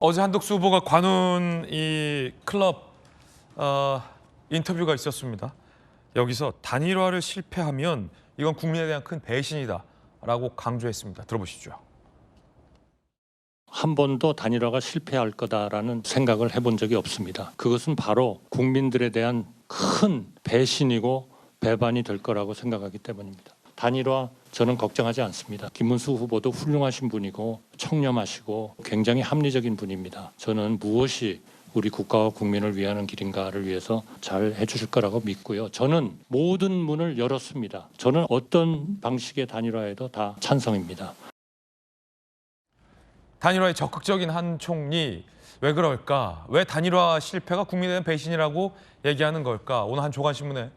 어제 한덕수 후보가 관훈 이 클럽 인터뷰가 있었습니다. 여기서 단일화를 실패하면 이건 국민에 대한 큰 배신이다라고 강조했습니다. 들어보시죠. 한 번도 단일화가 실패할 거다라는 생각을 해본 적이 없습니다. 그것은 바로 국민들에 대한 큰 배신이고 배반이 될 거라고 생각하기 때문입니다. 단일화 저는 걱정하지 않습니다. 김문수 후보도 훌륭하신 분이고 청렴하시고 굉장히 합리적인 분입니다. 저는 무엇이 우리 국가와 국민을 위하는 길인가를 위해서 잘 해주실 거라고 믿고요. 저는 모든 문을 열었습니다. 저는 어떤 방식의 단일화에도 다 찬성입니다. 단일화에 적극적인 한 총리, 왜 그럴까? 왜 단일화 실패가 국민에 대한 배신이라고 얘기하는 걸까? 오늘 한 조간신문에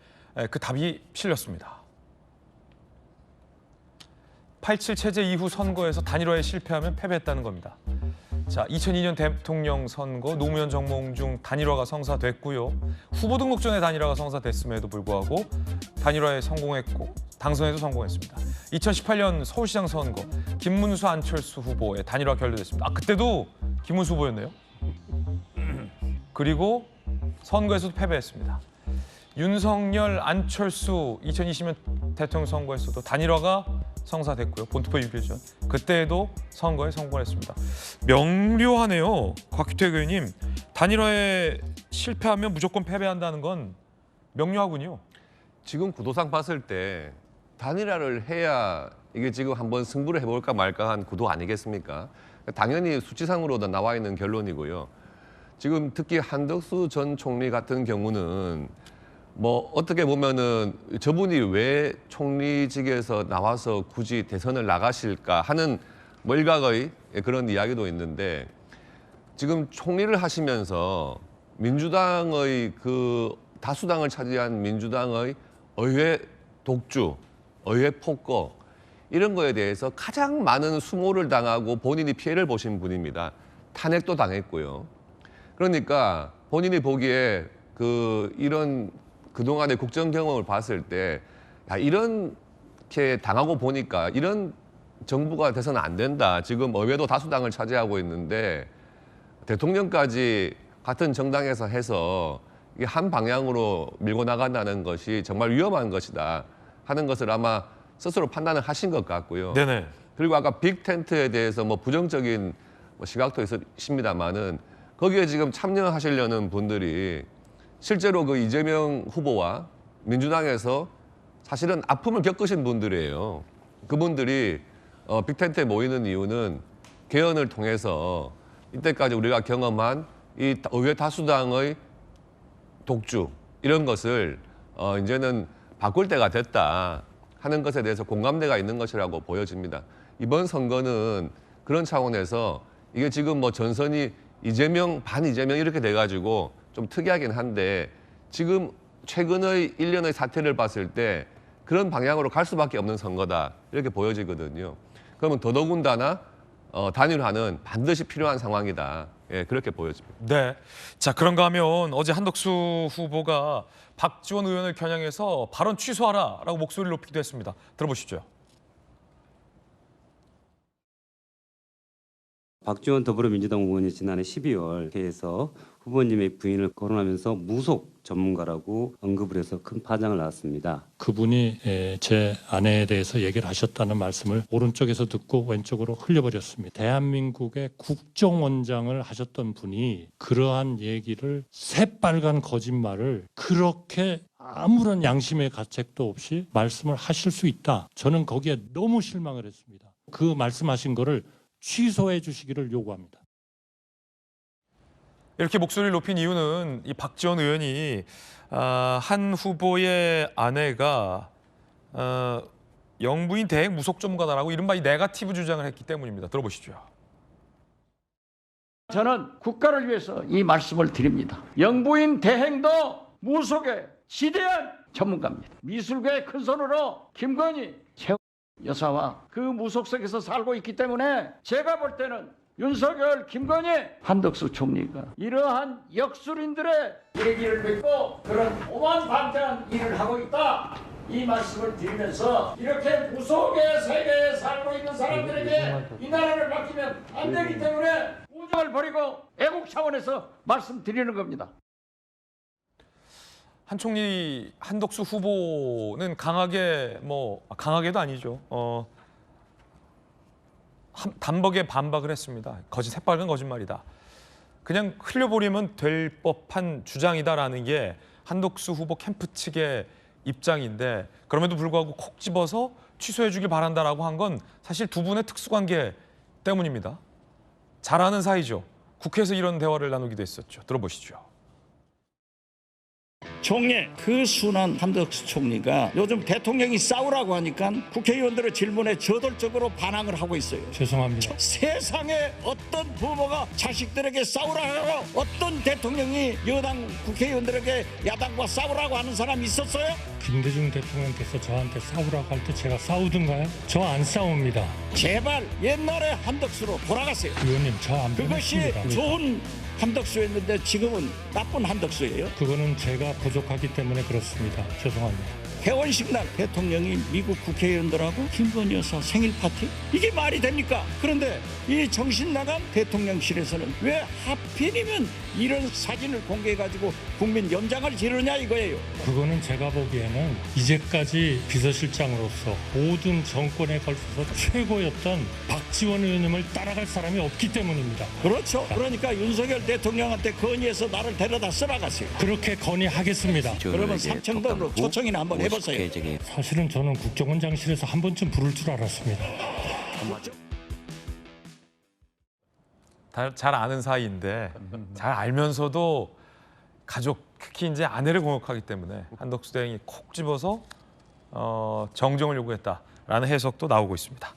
그 답이 실렸습니다. 87 체제 이후 선거에서 단일화에 실패하면 패배했다는 겁니다. 자, 2002년 대통령 선거 노무현 정몽중 단일화가 성사됐고요. 후보 등록 전에 단일화가 성사됐음에도 불구하고 단일화에 성공했고 당선에도 성공했습니다. 2018년 서울시장 선거 김문수 안철수 후보의 단일화 결렬됐습니다. 그때도 김문수 후보였네요. 그리고 선거에서도 패배했습니다. 윤석열, 안철수 2020년 대통령 선거에서도 단일화가 성사됐고요. 본투표 6일 전. 그때에도 선거에 성공했습니다. 명료하네요. 곽규택 의원님. 단일화에 실패하면 무조건 패배한다는 건 명료하군요. 지금 구도상 봤을 때 단일화를 해야 이게 지금 한번 승부를 해볼까 말까 한 구도 아니겠습니까? 당연히 수치상으로도 나와 있는 결론이고요. 지금 특히 한덕수 전 총리 같은 경우는 뭐 어떻게 보면은 저분이 왜 총리직에서 나와서 굳이 대선을 나가실까 하는 뭐 일각의 그런 이야기도 있는데 지금 총리를 하시면서 민주당의 그 다수당을 차지한 민주당의 의회 독주, 의회 폭거 이런 거에 대해서 가장 많은 수모를 당하고 본인이 피해를 보신 분입니다. 탄핵도 당했고요. 그러니까 본인이 보기에 이런 그동안의 국정 경험을 봤을 때 이렇게 당하고 보니까 이런 정부가 돼서는 안 된다. 지금 의회도 다수당을 차지하고 있는데 대통령까지 같은 정당에서 해서 이게 한 방향으로 밀고 나간다는 것이 정말 위험한 것이다 하는 것을 아마 스스로 판단을 하신 것 같고요. 네네. 그리고 아까 빅텐트에 대해서 뭐 부정적인 시각도 있습니다만은 거기에 지금 참여하시려는 분들이 실제로 그 이재명 후보와 민주당에서 사실은 아픔을 겪으신 분들이에요. 그분들이 빅텐트에 모이는 이유는 개헌을 통해서 이때까지 우리가 경험한 이 의회 다수당의 독주 이런 것을 이제는 바꿀 때가 됐다 하는 것에 대해서 공감대가 있는 것이라고 보여집니다. 이번 선거는 그런 차원에서 이게 지금 뭐 전선이 이재명, 반 이재명 이렇게 돼가지고 좀 특이하긴 한데 지금 최근의 1년의 사태를 봤을 때 그런 방향으로 갈 수밖에 없는 선거다 이렇게 보여지거든요. 그러면 더더군다나 단일화는 반드시 필요한 상황이다. 예, 그렇게 보여집니다. 네. 자, 그런가 하면 어제 한덕수 후보가 박지원 의원을 겨냥해서 발언 취소하라라고 목소리를 높이기도 했습니다. 들어보시죠. 박지원 더불어민주당 의원이 지난해 12월 회에서 후보님의 부인을 거론하면서 무속 전문가라고 언급을 해서 큰 파장을 낳았습니다. 그분이 제 아내에 대해서 얘기를 하셨다는 말씀을 오른쪽에서 듣고 왼쪽으로 흘려버렸습니다. 대한민국의 국정원장을 하셨던 분이 그러한 얘기를 새빨간 거짓말을 그렇게 아무런 양심의 가책도 없이 말씀을 하실 수 있다. 저는 거기에 너무 실망을 했습니다. 그 말씀하신 거를 취소해 주시기를 요구합니다. 이렇게 목소리를 높인 이유는 이 박지원 의원이 한 후보의 아내가 영부인 대행 무속 전문가다라고 이른바 이 네거티브 주장을 했기 때문입니다. 들어보시죠. 저는 국가를 위해서 이 말씀을 드립니다. 영부인 대행도 무속의 지대한 전문가입니다. 미술계의 큰 손으로 김건희 여사와 그 무속 속에서 살고 있기 때문에 제가 볼 때는 윤석열, 김건희, 한덕수 총리가 이러한 역술인들의 얘기를 듣고 그런 오만방자한 일을 하고 있다. 이 말씀을 드리면서 이렇게 무속의 세계에 살고 있는 사람들에게 이 나라를 맡기면 안 되기 때문에 우정을 버리고 애국 차원에서 말씀드리는 겁니다. 한 총리 한덕수 후보는 강하게 강하게도 아니죠. 단박에 반박을 했습니다. 새빨간 거짓말이다. 그냥 흘려버리면 될 법한 주장이다라는 게 한덕수 후보 캠프 측의 입장인데 그럼에도 불구하고 콕 집어서 취소해 주길 바란다라고 한 건 사실 두 분의 특수관계 때문입니다. 잘 아는 사이죠. 국회에서 이런 대화를 나누기도 했었죠. 들어보시죠. 총리, 그 순한 한덕수 총리가 요즘 대통령이 싸우라고 하니까 국회의원들의 질문에 저돌적으로 반항을 하고 있어요. 죄송합니다. 세상에 어떤 부모가 자식들에게 싸우라고, 어떤 대통령이 여당 국회의원들에게 야당과 싸우라고 하는 사람이 있었어요? 김대중 대통령께서 저한테 싸우라고 할 때 제가 싸우든가요? 저 안 싸웁니다. 제발 옛날의 한덕수로 돌아가세요. 의원님, 저 안 그것이 변했습니다. 좋은 한덕수였는데 지금은 나쁜 한덕수예요. 그거는 제가 부족하기 때문에 그렇습니다. 죄송합니다. 개원식 날 대통령이 미국 국회의원들하고 김건희 여사 생일 파티? 이게 말이 됩니까? 그런데 이 정신 나간 대통령실에서는 왜 하필이면 이런 사진을 공개해가지고 국민 연장을 지르냐 이거예요. 그거는 제가 보기에는 이제까지 비서실장으로서 모든 정권에 걸쳐서 최고였던 박지원 의원님을 따라갈 사람이 없기 때문입니다. 그렇죠. 그러니까 윤석열 대통령한테 건의해서 나를 데려다 쓰라가세요. 그렇게 건의하겠습니다. 그러면 삼청동으로 초청이나 한번 해보세요. 사실은 저는 국정원장실에서 한 번쯤 부를 줄 알았습니다. 잘 아는 사이인데 잘 알면서도 가족 특히 이제 아내를 공격하기 때문에 한덕수 대행이 콕 집어서 정정을 요구했다라는 해석도 나오고 있습니다.